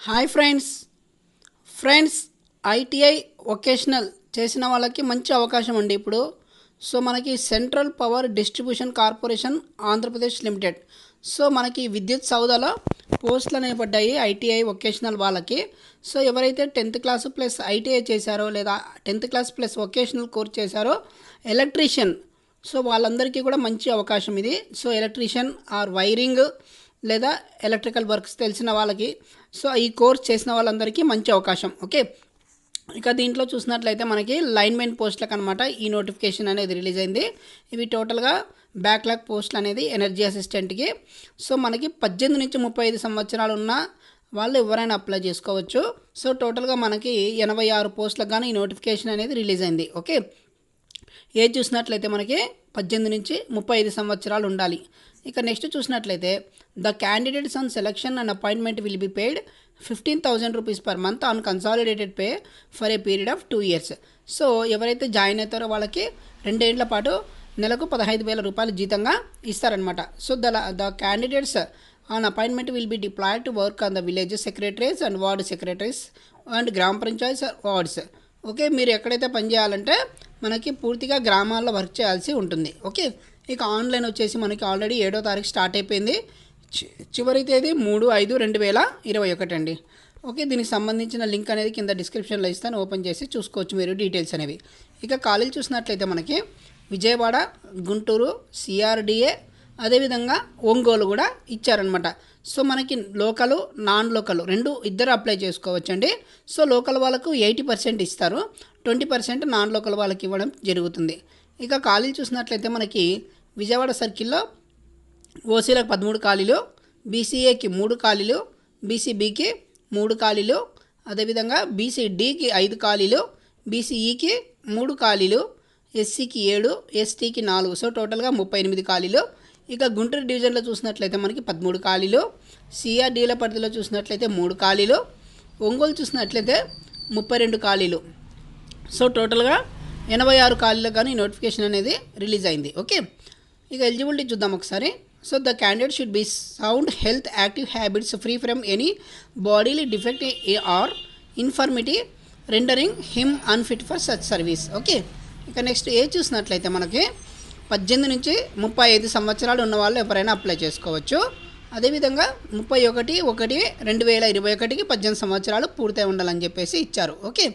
Hi friends ITI vocational చేసిన వాళ్ళకి మంచి అవకాశం అండి ఇప్పుడు. సో మనకి central power distribution corporation Andhra Pradesh limited. So మనకి విద్యుత్ సౌదాలో పోస్టులు అనేవి పడ్డాయి ఐటీఐ వొకేషనల్ వాళ్ళకి. సో ఎవరైతే 10th క్లాస్ ప్లస్ ఐటీఐ చేశారో లేదా 10th class plus vocational course చేశారో ఎలక్ట్రీషియన్, సో వాళ్ళందరికీ కూడా మంచి అవకాశం ఇది. సో ఎలక్ట్రీషియన్ ఆర్ వైరింగ్ లేదా ఎలక్ట్రికల్ వర్క్స్ తెలిసిన వాళ్ళకి, సో ఈ కోర్స్ చేసిన వాళ్ళందరికీ మంచి అవకాశం. ఓకే, ఇక దీంట్లో చూసినట్లయితే మనకి లైన్మెన్ పోస్టులకు అనమాట ఈ నోటిఫికేషన్ అనేది రిలీజ్ అయింది. ఇవి టోటల్గా బ్యాక్లాగ్ పోస్టులు అనేది ఎనర్జీ అసిస్టెంట్కి. సో మనకి 18 నుంచి 35 సంవత్సరాలు ఉన్న వాళ్ళు ఎవరైనా అప్లై చేసుకోవచ్చు. సో టోటల్గా మనకి 86 పోస్టులకు కానీ ఈ నోటిఫికేషన్ అనేది రిలీజ్ అయింది. ఓకే, ఏజ్ చూసినట్లయితే మనకి 18 నుంచి 35 సంవత్సరాలు ఉండాలి. ఇక నెక్స్ట్ చూసినట్లయితే the candidates on selection and appointment will be paid 15,000 rupees per month on consolidated pay for a period of 2 years. So ఎవరైతే జాయిన్ అవుతారో వాళ్ళకి 2 ఏళ్ల పాటు నెలకు 15,000 రూపాయలు జీతంగా ఇస్తారనమాట. So the candidates on appointment will be deployed to work on the village secretaries and ward secretaries and gram panchayat wards. Okay, మీరు ఎక్కడైతే పనిచేయాలంటే మనకి పూర్తిగా గ్రామాల్లో వర్క్ చేయాల్సి ఉంటుంది. ఓకే, ఇక ఆన్లైన్ వచ్చేసి మనకి ఆల్రెడీ 7వ తారీఖు స్టార్ట్ అయిపోయింది. చివరి తేదీ 3/5/2021 అండి. ఓకే, దీనికి సంబంధించిన లింక్ అనేది కింద డిస్క్రిప్షన్లో ఇస్తాను, ఓపెన్ చేసి చూసుకోవచ్చు మీరు డీటెయిల్స్ అనేవి. ఇక ఖాళీలు చూసినట్లయితే మనకి విజయవాడ, గుంటూరు, సిఆర్డిఏ, అదేవిధంగా ఒంగోలు కూడా ఇచ్చారనమాట. సో మనకి లోకలు నాన్ లోకల్ ఇద్దరు అప్లై చేసుకోవచ్చండి. సో లోకల్ వాళ్ళకు 80% ఇస్తారు, 20% నాన్ లోకల్ వాళ్ళకి ఇవ్వడం జరుగుతుంది. ఇక ఖాళీలు చూసినట్లయితే మనకి విజయవాడ సర్కిల్లో ఓసీలకు 13 ఖాళీలు, బీసీఏకి 3 ఖాళీలు, బీసీబీకి 3 ఖాళీలు, అదేవిధంగా బీసీడీకి 5 ఖాళీలు, బీసీఈకి 3 ఖాళీలు, ఎస్సీకి 7, ఎస్టీకి 4. సో టోటల్గా 38 ఖాళీలు. ఇక గుంటూరు డివిజన్లో చూసినట్లయితే మనకి 13 ఖాళీలు, సిఆర్డీల పరిధిలో చూసినట్లయితే 3 ఖాళీలు, ఒంగోలు చూసినట్లయితే 32 ఖాళీలు. సో టోటల్గా 86 ఖాళీలకు కానీ నోటిఫికేషన్ అనేది రిలీజ్ అయింది. ఓకే, ఇక ఎలిజిబిలిటీ చూద్దాం ఒకసారి. So the candidate should be sound health, active habits, free from any bodily defect or infirmity rendering him unfit for such service. Okay, ఇక నెక్స్ట్ ఏజ్ చూసినట్లయితే మనకి 18 నుంచి 35 సంవత్సరాలు ఉన్న వాళ్ళు ఎవరైనా అప్లై చేసుకోవచ్చు. అదేవిధంగా 31/1/2021కి 18 సంవత్సరాలు పూర్తయి ఉండాలని చెప్పేసి ఇచ్చారు. ఓకే,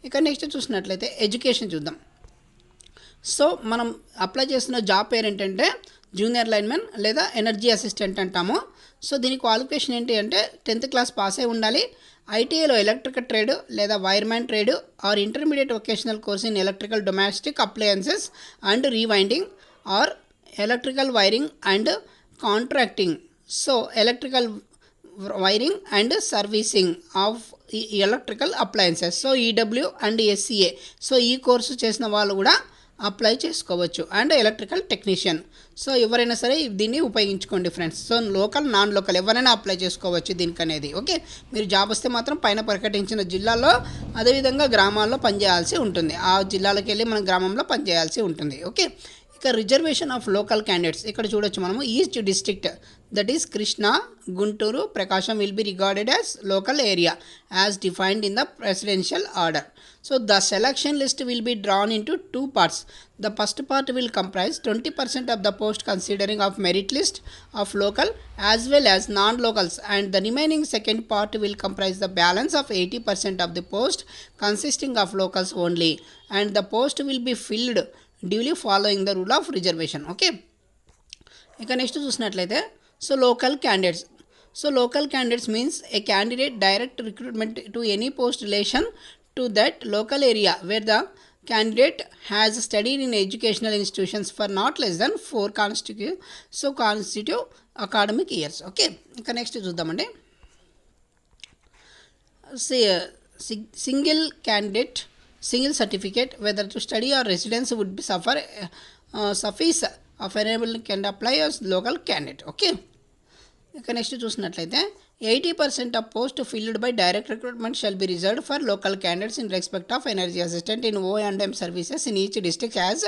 ఇక నెక్స్ట్ చూసినట్లయితే ఎడ్యుకేషన్ చూద్దాం. సో మనం అప్లై చేస్తున్న జాబ్ పేరు ఏంటంటే జూనియర్ లైన్మెన్ లేదా ఎనర్జీ అసిస్టెంట్ అంటాము. సో దీని క్వాలిఫికేషన్ ఏంటి అంటే 10th క్లాస్ పాస్ అయి ఉండాలి. ఐటీఐలో ఎలక్ట్రికల్ ట్రేడ్ లేదా wireman trade or intermediate vocational course in electrical domestic appliances and rewinding are electrical wiring and contracting. So electrical wiring and servicing of electrical appliances. So EW and SCA. So ఈ course చేసిన వాళ్ళు కూడా apply చేసుకోవచ్చు. And electrical technician. So ఎవరైనా సరే దీన్ని ఉపయోగించుకోండి friends. So local non local ఎవరైనా అప్లై చేసుకోవచ్చు దీనికి అనేది. ఓకే, మీరు జాబ్ వస్తే మాత్రం పైన ప్రకటించిన జిల్లాల్లో అదేవిధంగా గ్రామాల్లో పనిచేయాల్సి ఉంటుంది. ఆ జిల్లాలకు వెళ్ళి మన గ్రామంలో పనిచేయాల్సి ఉంటుంది. ఓకే, ఇక రిజర్వేషన్ ఆఫ్ లోకల్ క్యాండిడేట్స్ ఇక్కడ చూడొచ్చు మనము. East district that is Krishna, Guntur, Prakasam will be regarded as local area as defined in the presidential order. So the selection list will be drawn into 2 parts. The first part will comprise 20% of the post considering of merit list of local as well as non-locals, and the remaining second part will comprise the balance of 80% of the post consisting of locals only, and the post will be filled duly following the rule of reservation. Okay, ఇక next చూసినట్లయితే so local candidates. So local candidates means A candidate direct recruitment to any post relation to that local area where the candidate has studied in educational institutions for not less than 4 consecutive academic years. Okay, ఇక next చూద్దామండి. Single candidate single certificate whether to study or residence would be suffice of enable can apply as local candidate. Okay, ఇక next చూసినట్లయితే 80% of posts filled by direct recruitment shall be reserved for local candidates in respect of energy assistant in O&M services in each district as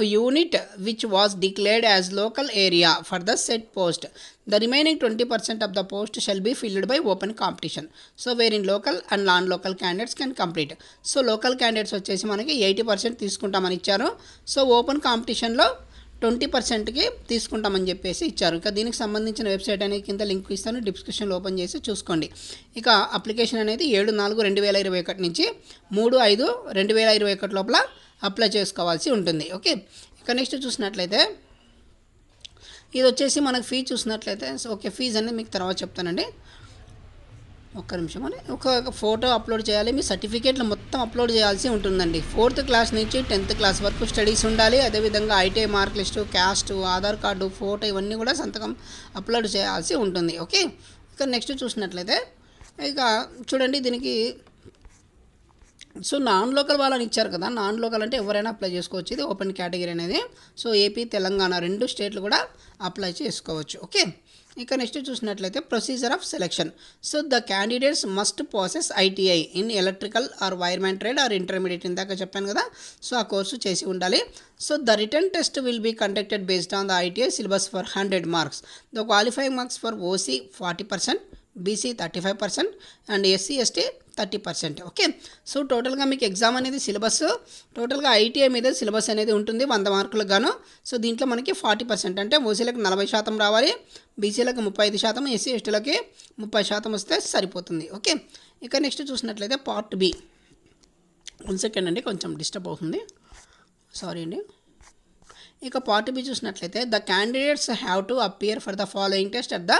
unit which was declared as local area for the said post. The remaining 20% of the post shall be filled by open competition. So wherein local and non-local candidates can complete. So local candidates వచ్చేసి మనకి 80% తీసుకుంటామని ఇచ్చారు. So open కాంపిటీషన్లో 20%కి తీసుకుంటామని చెప్పేసి ఇచ్చారు. ఇక దీనికి సంబంధించిన వెబ్సైట్ అనేది కింద లింక్ ఇస్తాను, డిస్క్రిప్షన్లో ఓపెన్ చేసి చూసుకోండి. ఇక అప్లికేషన్ అనేది 7/4/2021 నుంచి 3/5/2021 లోపల అప్లై చేసుకోవాల్సి ఉంటుంది. ఓకే, ఇక నెక్స్ట్ చూసినట్లయితే ఇది వచ్చేసి మనకు ఫీజు చూసినట్లయితే ఓకే, ఫీజు అనేది మీకు తర్వాత చెప్తానండి. ఒక్క నిమిషం అని ఒక ఫోటో అప్లోడ్ చేయాలి, మీ సర్టిఫికేట్లు మొత్తం అప్లోడ్ చేయాల్సి ఉంటుందండి. 4th క్లాస్ నుంచి 10th క్లాస్ వరకు స్టడీస్ ఉండాలి. అదేవిధంగా ITI mark list, caste, Aadhaar card, photo ఇవన్నీ కూడా సంతకం అప్లోడ్ చేయాల్సి ఉంటుంది. ఓకే, ఇక నెక్స్ట్ చూసినట్లయితే ఇక చూడండి దీనికి సో నాన్ లోకల్ వాళ్ళని ఇచ్చారు కదా, నాన్ లోకల్ అంటే ఎవరైనా అప్లై చేసుకోవచ్చు. ఇది ఓపెన్ కేటగిరీ అనేది. సో ఏపీ, తెలంగాణ 2 స్టేట్లు కూడా అప్లై చేసుకోవచ్చు. ఓకే, ఇక నెక్స్ట్ చూసినట్లయితే procedure of selection. So the candidates must process ITI in electrical or wireman trade or intermediate, ఇందాక చెప్పాను కదా. సో ఆ కోర్సు చేసి ఉండాలి. So the written test will be conducted based on the ITI syllabus for 100 marks. The qualifying marks for OC 40%, BC 35% and SC ST 30%. Okay, so టోటల్గా మీకు exam అనేది syllabus టోటల్గా ఐటీఐ మీద సిలబస్ అనేది ఉంటుంది 100 మార్కులకు గాను. సో దీంట్లో మనకి 40% అంటే ఓసీలకు 40% రావాలి, బీసీలకు 35%, ఎస్సీ ఎస్టీలకి 30% వస్తే సరిపోతుంది. ఓకే, ఇక నెక్స్ట్ చూసినట్లయితే పార్ట్ బి. 1 సెకండ్ అండి, కొంచెం డిస్టర్బ్ అవుతుంది, సారీ అండి. ఇక పార్ట్ బి చూసినట్లయితే the candidates have to appear for the following test at the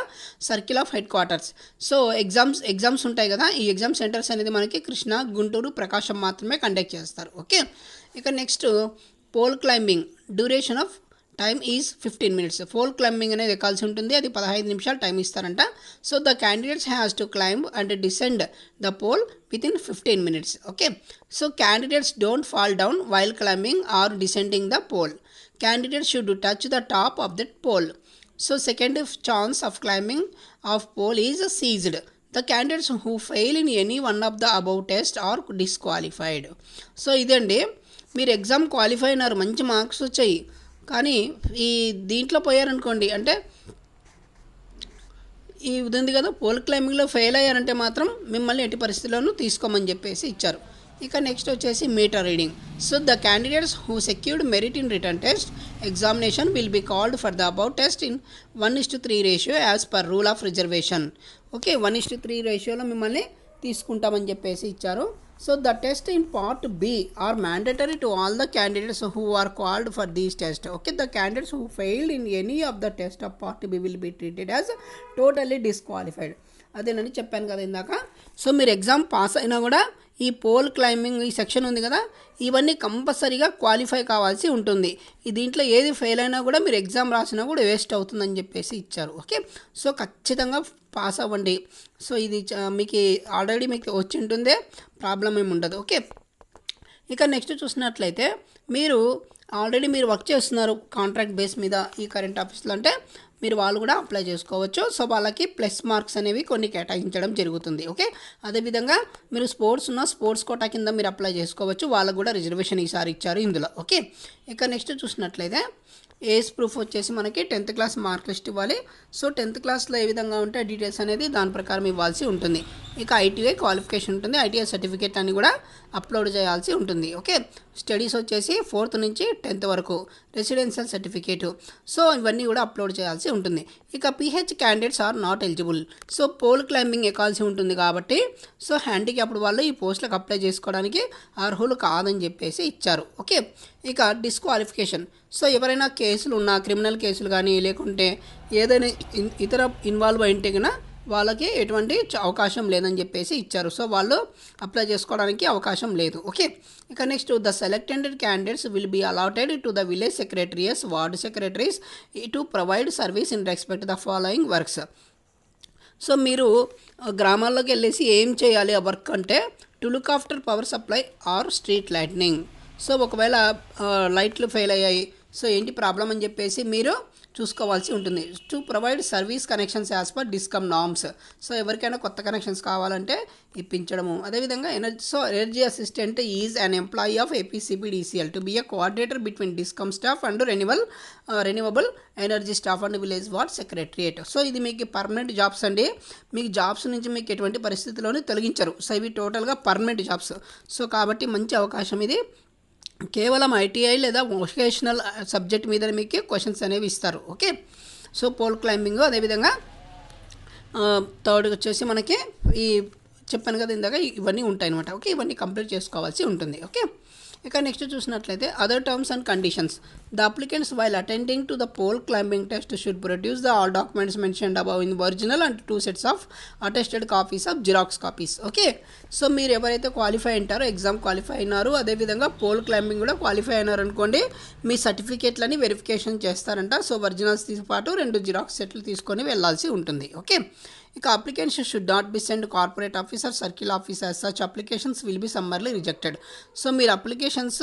circle of head quarters. So exams ఉంటాయి కదా, ఈ ఎగ్జామ్ సెంటర్స్ అనేది మనకి కృష్ణా, గుంటూరు, ప్రకాశం మాత్రమే కండక్ట్ చేస్తారు. ఓకే, ఇక next pole climbing duration of time is 15 minutes. Pole climbing అనేది ఎక్కాల్సి ఉంటుంది, అది 15 నిమిషాలు టైం ఇస్తారంట. So the candidates has to climb and descend the pole within 15 minutes. Okay, so candidates don't fall down while climbing or descending the pole. Candidates should touch the top of that pole. So second chance of climbing of pole is seized. The candidates who fail in any one of the above test are disqualified. So ఇదండి, మీరు exam qualify అయినారు, మంచి marks వచ్చాయి, కానీ ఈ దీంట్లో పోయారనుకోండి, అంటే ఈ ఉంది కదా పోల్ క్లైంబింగ్లో ఫెయిల్ అయ్యారంటే మాత్రం మిమ్మల్ని ఎట్టి పరిస్థితుల్లోనూ తీసుకోమని చెప్పేసి ఇచ్చారు. ఇక నెక్స్ట్ వచ్చేసి meter reading. So the candidates who secured merit in written test examination will be called for the about test in 1:3 ratio as per rule of reservation. Okay, 1:3 రేషియోలో మిమ్మల్ని తీసుకుంటామని చెప్పేసి ఇచ్చారు. So the test in part B are mandatory to all the candidates who are called for these test. Okay, the candidates who failed in any of the test of part B will be treated as totally disqualified. అదేనని చెప్పాను కదా ఇందాక. So మీరు exam pass అయినా కూడా ఈ pole climbing ఈ section ఉంది కదా, ఇవన్నీ కంపల్సరీగా క్వాలిఫై కావాల్సి ఉంటుంది. ఈ దీంట్లో ఏది ఫెయిల్ అయినా కూడా మీరు ఎగ్జామ్ రాసినా కూడా వేస్ట్ అవుతుందని చెప్పేసి ఇచ్చారు. ఓకే, సో ఖచ్చితంగా పాస్ అవ్వండి. సో ఇది మీకు ఆల్రెడీ మీకు వచ్చి ఉంటుందే, ప్రాబ్లం ఏమి ఉండదు. ఓకే, ఇక నెక్స్ట్ చూసినట్లయితే మీరు ఆల్రెడీ మీరు వర్క్ చేస్తున్నారు కాంట్రాక్ట్ బేస్ మీద ఈ కరెంట్ ఆఫీస్లో, అంటే మీరు వాళ్ళు కూడా అప్లై చేసుకోవచ్చు. సో వాళ్ళకి ప్లస్ మార్క్స్ అనేవి కొన్ని కేటాయించడం జరుగుతుంది. ఓకే, అదేవిధంగా మీరు స్పోర్ట్స్ కోటా కింద మీరు అప్లై చేసుకోవచ్చు, వాళ్ళకు కూడా రిజర్వేషన్ ఈసారి ఇచ్చారు ఇందులో. ఓకే, ఇక నెక్స్ట్ చూసినట్లయితే ఏజ్ ప్రూఫ్ వచ్చేసి మనకి 10th క్లాస్ మార్క్ లిస్ట్ ఇవ్వాలి. సో 10th క్లాస్లో ఏ విధంగా ఉంటే డీటెయిల్స్ అనేది దాని ప్రకారం ఇవ్వాల్సి ఉంటుంది. ఇక ఐటీఐ క్వాలిఫికేషన్ ఉంటుంది, ఐటీఐ సర్టిఫికేట్ అని కూడా అప్లోడ్ చేయాల్సి ఉంటుంది. ఓకే, స్టడీస్ వచ్చేసి 4th నుంచి 10th వరకు, రెసిడెన్షియల్ సర్టిఫికేటు, సో ఇవన్నీ కూడా అప్లోడ్ చేయాల్సి ఉంటుంది. ఇక PH candidates are not eligible. So pole climbing ఎక్కాల్సి ఉంటుంది కాబట్టి సో హ్యాండిక్యాప్డ్ వాళ్ళు ఈ పోస్టులకు అప్లై చేసుకోవడానికి అర్హులు కాదని చెప్పేసి ఇచ్చారు. ఓకే, ఇక డిస్క్వాలిఫికేషన్. సో ఎవరైనా కేసులు ఉన్నా, క్రిమినల్ కేసులు కానీ లేకుంటే ఏదైనా ఇతర ఇన్వాల్వ్ అయితే కన్నా వాళ్ళకి ఎటువంటి అవకాశం లేదని చెప్పేసి ఇచ్చారు. సో వాళ్ళు అప్లై చేసుకోవడానికి అవకాశం లేదు. ఓకే, ఇక next the selected candidates will be allotted to the village secretaries, ward secretaries to provide service in respect the following works. So మీరు గ్రామాల్లోకి వెళ్ళేసి ఏం చేయాలి ఆ వర్క్ అంటే to look after power supply or street lightning. So ఒకవేళ లైట్లు fail అయ్యాయి, సో ఏంటి ప్రాబ్లం అని చెప్పేసి మీరు చూసుకోవాల్సి ఉంటుంది. To provide service connections as per discom norms. So ఎవరికైనా కొత్త కనెక్షన్స్ కావాలంటే ఇప్పించడము. అదేవిధంగా energy assistant is an employee of APCPDCL to be A coordinator between discom staff and renewable energy staff and village ward secretariat. So ఇది మీకు permanent jobs అండి. మీకు jobs నుంచి మీకు ఎటువంటి పరిస్థితుల్లోనూ తొలగించరు. సో ఇవి టోటల్గా పర్మనెంట్ జాబ్స్. సో కాబట్టి మంచి అవకాశం ఇది. కేవలం ఐటీఐ లేదా వొకేషనల్ సబ్జెక్ట్ మీద మీకు క్వశ్చన్స్ అనేవి ఇస్తారు. ఓకే, సో పోల్ క్లైంబింగ్, అదేవిధంగా థర్డ్ వచ్చేసి మనకి ఈ చెప్పాను కదా ఇందాక, ఇవన్నీ ఉంటాయి అనమాట. ఓకే, ఇవన్నీ కంప్లీట్ చేసుకోవాల్సి ఉంటుంది. ఓకే, ఇక నెక్స్ట్ చూసినట్లయితే other terms and conditions. The applicants while attending to the pole climbing test should produce the all documents mentioned above in original and 2 sets of attested copies of xerox copies. Okay, so మీరు ఎవరైతే qualify ఉంటారో, exam qualify అయినారు, అదేవిధంగా pole climbing కూడా qualify అయినారు అనుకోండి, మీ సర్టిఫికేట్లని verification చేస్తారంట. So ఒరిజినల్స్తో పాటు 2 జిరాక్స్ సెట్లు తీసుకొని వెళ్ళాల్సి ఉంటుంది. ఓకే, ఇక applicants should not be send corporate officer circle office as such applications will be summarily rejected. So మీరు అప్లికేషన్స్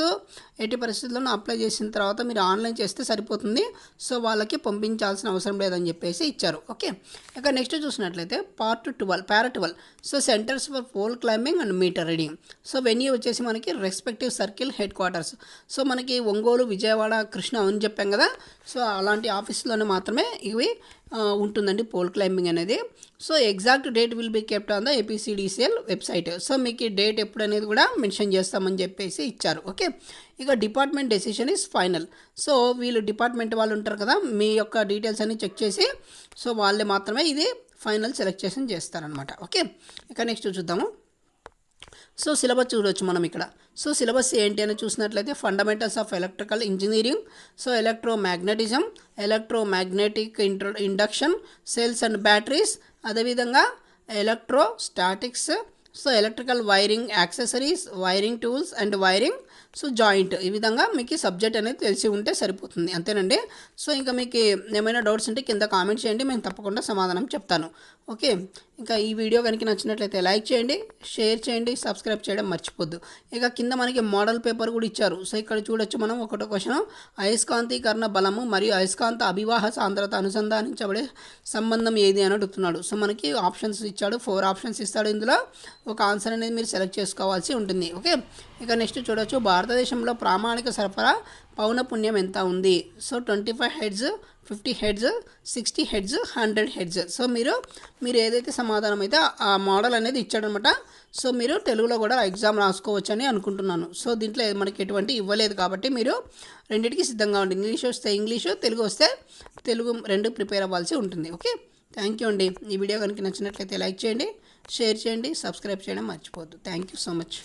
ఎట్టి పరిస్థితుల్లోనూ అప్లై చేసిన తర్వాత మీరు ఆన్లైన్ చేస్తే సరిపోతుంది. సో వాళ్ళకి పంపించాల్సిన అవసరం లేదని చెప్పేసి ఇచ్చారు. ఓకే, ఇక నెక్స్ట్ చూసినట్లయితే part 12 para 12. So centres for pole climbing and meter reading. So venue వచ్చేసి మనకి respective circle headquarters. So మనకి ఒంగోలు, విజయవాడ, కృష్ణ అని చెప్పాం కదా. సో అలాంటి ఆఫీసులోనే మాత్రమే ఇవి ఉంటుందండి పోల్ క్లైంబింగ్ అనేది. So exact date will be kept on the APCDCL website. So మీకు ఈ డేట్ ఎప్పుడు అనేది కూడా మెన్షన్ చేస్తామని చెప్పేసి ఇచ్చారు. ఓకే, ఇక department decision is final. So వీళ్ళు డిపార్ట్మెంట్ వాళ్ళు ఉంటారు కదా, మీ యొక్క డీటెయిల్స్ అన్ని చెక్ చేసి సో వాళ్ళే మాత్రమే ఇది ఫైనల్ సెలెక్షన్ చేస్తారనమాట. ఓకే, ఇక నెక్స్ట్ చూద్దాము. సో సిలబస్ చూడవచ్చు మనం ఇక్కడ. సో సిలబస్ ఏంటి అని చూసినట్లయితే fundamentals of electrical engineering, so electromagnetism, electromagnetic induction, cells and batteries, అదేవిధంగా electrostatics, so electrical wiring accessories, wiring tools and wiring, so joint. ఈ విధంగా మీకు సబ్జెక్ట్ అనేది తెలిసి ఉంటే సరిపోతుంది, అంతేనండి. సో ఇంకా మీకు ఏమైనా డౌట్స్ ఉంటే కింద కామెంట్ చేయండి, మేము తప్పకుండా సమాధానం చెప్తాను. ఓకే, ఇంకా ఈ వీడియో కనుక నచ్చినట్లయితే లైక్ చేయండి, షేర్ చేయండి, సబ్స్క్రైబ్ చేయడం మర్చిపోద్దు. ఇక కింద మనకి మోడల్ పేపర్ కూడా ఇచ్చారు. సో ఇక్కడ చూడొచ్చు మనం ఒకటో క్వశ్చన్, అయస్కాంతీకరణ బలము మరియు అయస్కాంత అభివాహ సాంద్రత అనుసంధానించబడే సంబంధం ఏది అని అడుగుతున్నాడు. సో మనకి ఆప్షన్స్ ఇచ్చాడు, 4 ఆప్షన్స్ ఇస్తాడు. ఇందులో ఒక ఆన్సర్ అనేది మీరు సెలెక్ట్ చేసుకోవాల్సి ఉంటుంది. ఓకే, ఇక నెక్స్ట్ చూడొచ్చు, భారతదేశంలో ప్రామాణిక సరఫరా పౌనపుణ్యం ఎంత ఉంది. So 25 heads, 50 heads, 60 heads, 100 heads. So మీరు ఏదైతే సమాధానం అయితే ఆ మోడల్ అనేది ఇచ్చాడనమాట. సో మీరు తెలుగులో కూడా ఎగ్జామ్ రాసుకోవచ్చు అని అనుకుంటున్నాను. సో దీంట్లో మనకి ఎటువంటి ఇవ్వలేదు కాబట్టి మీరు రెండింటికి సిద్ధంగా ఉండి, ఇంగ్లీష్ వస్తే ఇంగ్లీషు, తెలుగు వస్తే తెలుగు, 2 ప్రిపేర్ అవ్వాల్సి ఉంటుంది. ఓకే, థ్యాంక్ యూ అండి. ఈ వీడియో కనుక నచ్చినట్లయితే లైక్ చేయండి, షేర్ చేయండి, సబ్స్క్రైబ్ చేయడం మర్చిపోవద్దు. Thank you so much.